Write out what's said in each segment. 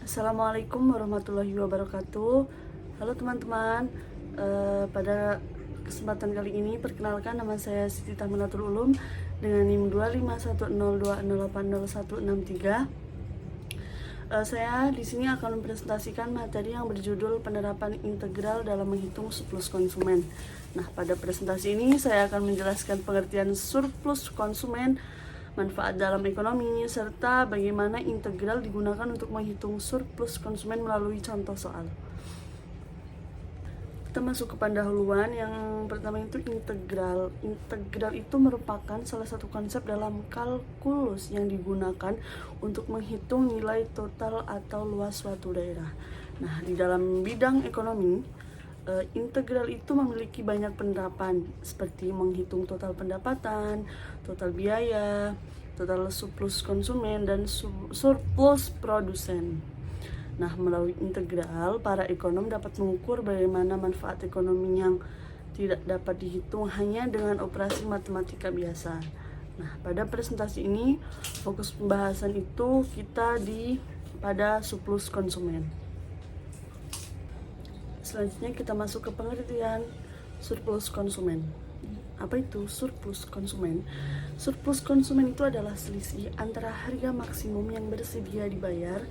Assalamualaikum warahmatullahi wabarakatuh. Halo teman-teman. Pada kesempatan kali ini perkenalkan, nama saya Siti Taminatul Ulum dengan NIM 25102080163. Saya di sini akan mempresentasikan materi yang berjudul penerapan integral dalam menghitung surplus konsumen. Nah, pada presentasi ini saya akan menjelaskan pengertian surplus konsumen, manfaat dalam ekonomi, serta bagaimana integral digunakan untuk menghitung surplus konsumen melalui contoh soal. Kita masuk ke pendahuluan. Yang pertama itu integral. Integral itu merupakan salah satu konsep dalam kalkulus yang digunakan untuk menghitung nilai total atau luas suatu daerah. Nah, di dalam bidang ekonomi, integral itu memiliki banyak penerapan seperti menghitung total pendapatan, total biaya, total surplus konsumen, dan surplus produsen. Nah, melalui integral, para ekonom dapat mengukur bagaimana manfaat ekonomi yang tidak dapat dihitung hanya dengan operasi matematika biasa. Nah, pada presentasi ini, fokus pembahasan itu kita pada surplus konsumen. Selanjutnya kita masuk ke pengertian surplus konsumen. Apa itu surplus konsumen? Surplus konsumen itu adalah selisih antara harga maksimum yang bersedia dibayar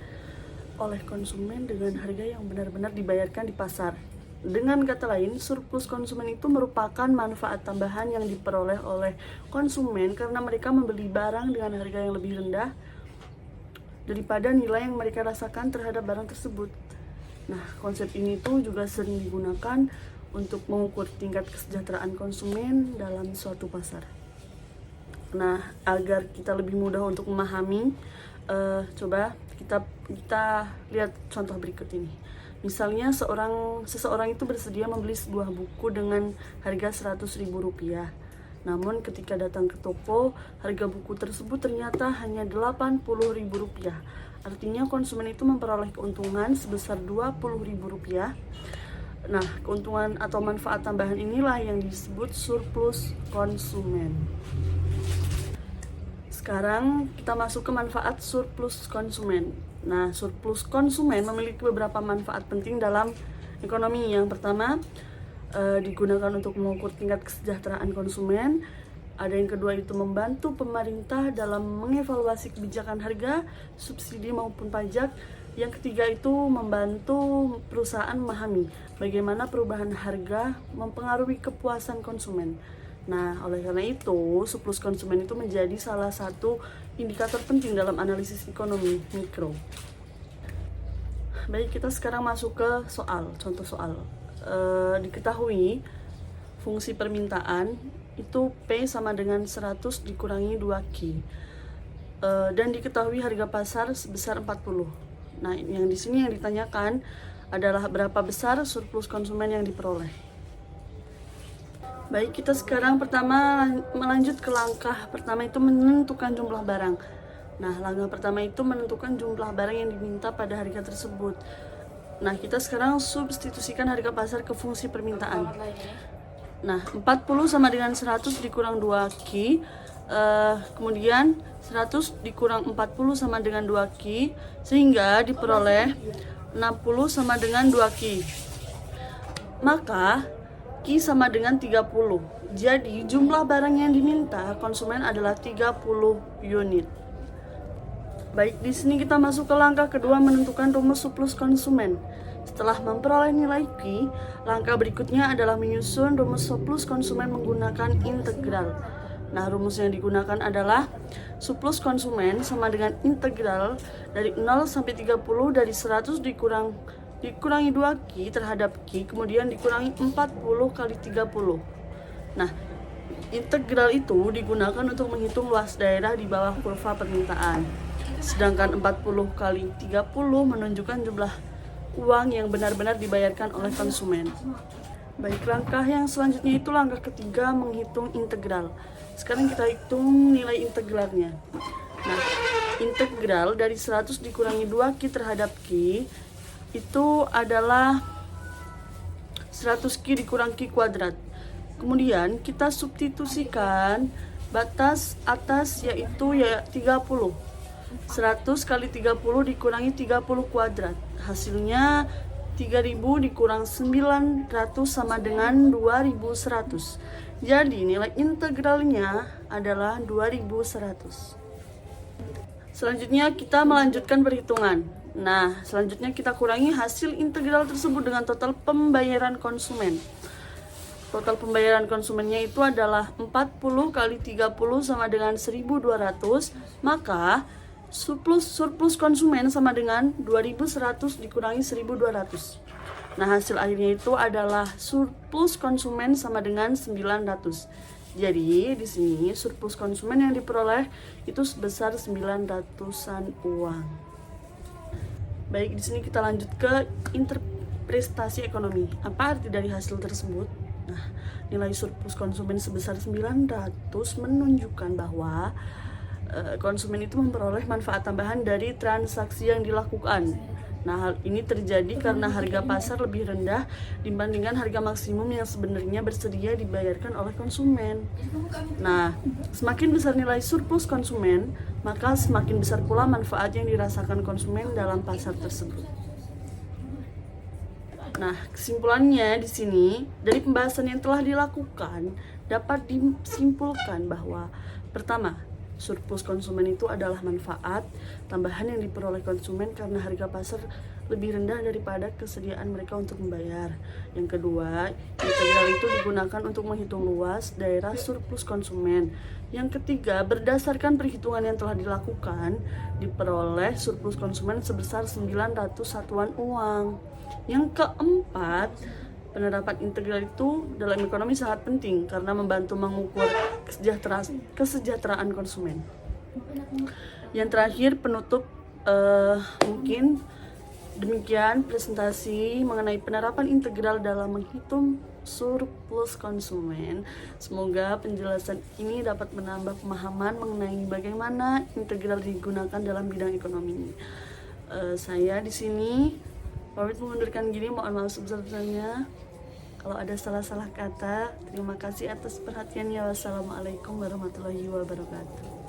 oleh konsumen dengan harga yang benar-benar dibayarkan di pasar. Dengan kata lain, surplus konsumen itu merupakan manfaat tambahan yang diperoleh oleh konsumen karena mereka membeli barang dengan harga yang lebih rendah daripada nilai yang mereka rasakan terhadap barang tersebut. Nah, konsep ini tuh juga sering digunakan untuk mengukur tingkat kesejahteraan konsumen dalam suatu pasar. Nah, agar kita lebih mudah untuk memahami, coba kita lihat contoh berikut ini. Misalnya seseorang itu bersedia membeli sebuah buku dengan harga Rp100.000. Namun ketika datang ke toko, harga buku tersebut ternyata hanya Rp80.000. Artinya konsumen itu memperoleh keuntungan sebesar Rp20.000. Nah, keuntungan atau manfaat tambahan inilah yang disebut surplus konsumen. Sekarang kita masuk ke manfaat surplus konsumen. Nah, surplus konsumen memiliki beberapa manfaat penting dalam ekonomi. Yang pertama, digunakan untuk mengukur tingkat kesejahteraan konsumen. Ada yang kedua itu membantu pemerintah dalam mengevaluasi kebijakan harga, subsidi maupun pajak. Yang ketiga itu membantu perusahaan memahami bagaimana perubahan harga mempengaruhi kepuasan konsumen. Nah, oleh karena itu, surplus konsumen itu menjadi salah satu indikator penting dalam analisis ekonomi mikro. Baik, kita sekarang masuk ke contoh soal. Diketahui fungsi permintaan itu P sama dengan 100 dikurangi 2Q. Dan diketahui harga pasar sebesar 40. Nah, yang di sini yang ditanyakan adalah berapa besar surplus konsumen yang diperoleh. Baik, kita sekarang pertama melanjut ke langkah pertama itu menentukan jumlah barang. Nah, langkah pertama itu menentukan jumlah barang yang diminta pada harga tersebut. Nah, kita sekarang substitusikan harga pasar ke fungsi permintaan. Nah, 40 sama dengan 100 dikurang 2Q. Kemudian 100 dikurang 40 sama dengan 2Q, sehingga diperoleh 60 sama dengan 2Q. Maka Q sama dengan 30. Jadi jumlah barang yang diminta konsumen adalah 30 unit. Baik, di sini kita masuk ke langkah kedua, menentukan rumus surplus konsumen. Setelah memperoleh nilai Q, langkah berikutnya adalah menyusun rumus surplus konsumen menggunakan integral. Nah, rumus yang digunakan adalah surplus konsumen sama dengan integral dari 0 sampai 30 dari 100 dikurangi 2Q terhadap Q, kemudian dikurangi 40 kali 30. Nah, integral itu digunakan untuk menghitung luas daerah di bawah kurva permintaan. Sedangkan 40 kali 30 menunjukkan jumlah uang yang benar-benar dibayarkan oleh konsumen. Baik, langkah yang selanjutnya itu langkah ketiga, menghitung integral. Sekarang kita hitung nilai integralnya. Nah, integral dari 100 dikurangi 2Q terhadap Q itu adalah 100Q dikurang Q kuadrat. Kemudian kita substitusikan batas atas yaitu 30. 100 kali 30 dikurangi 30 kuadrat. Hasilnya 3000 dikurang 900 sama dengan 2100. Jadi nilai integralnya adalah 2100. Selanjutnya kita melanjutkan perhitungan. Nah, selanjutnya kita kurangi hasil integral tersebut dengan total pembayaran konsumen. Total pembayaran konsumennya itu adalah 40 kali 30 sama dengan 1200, maka surplus konsumen sama dengan 2100 dikurangi 1200. Nah, hasil akhirnya itu adalah surplus konsumen sama dengan 900. Jadi, di sini surplus konsumen yang diperoleh itu sebesar 900-an uang. Baik, di sini kita lanjut ke interpretasi ekonomi. Apa arti dari hasil tersebut? Nah, nilai surplus konsumen sebesar 900 menunjukkan bahwa konsumen itu memperoleh manfaat tambahan dari transaksi yang dilakukan. Nah, hal ini terjadi karena harga pasar lebih rendah dibandingkan harga maksimum yang sebenarnya bersedia dibayarkan oleh konsumen. Nah, semakin besar nilai surplus konsumen, maka semakin besar pula manfaat yang dirasakan konsumen dalam pasar tersebut. Nah, kesimpulannya di sini dari pembahasan yang telah dilakukan dapat disimpulkan bahwa pertama, surplus konsumen itu adalah manfaat tambahan yang diperoleh konsumen karena harga pasar lebih rendah daripada kesediaan mereka untuk membayar. Yang kedua, integral itu digunakan untuk menghitung luas daerah surplus konsumen. Yang ketiga, berdasarkan perhitungan yang telah dilakukan, diperoleh surplus konsumen sebesar 900 satuan uang. Yang keempat, penerapan integral itu dalam ekonomi sangat penting karena membantu mengukur kesejahteraan konsumen. Yang terakhir, penutup mungkin demikian presentasi mengenai penerapan integral dalam menghitung surplus konsumen. Semoga penjelasan ini dapat menambah pemahaman mengenai bagaimana integral digunakan dalam bidang ekonomi. Saya di sini pamit mengundurkan diri, mohon maaf sebesar-besarnya kalau ada salah-salah kata. Terima kasih atas perhatiannya. Wassalamualaikum warahmatullahi wabarakatuh.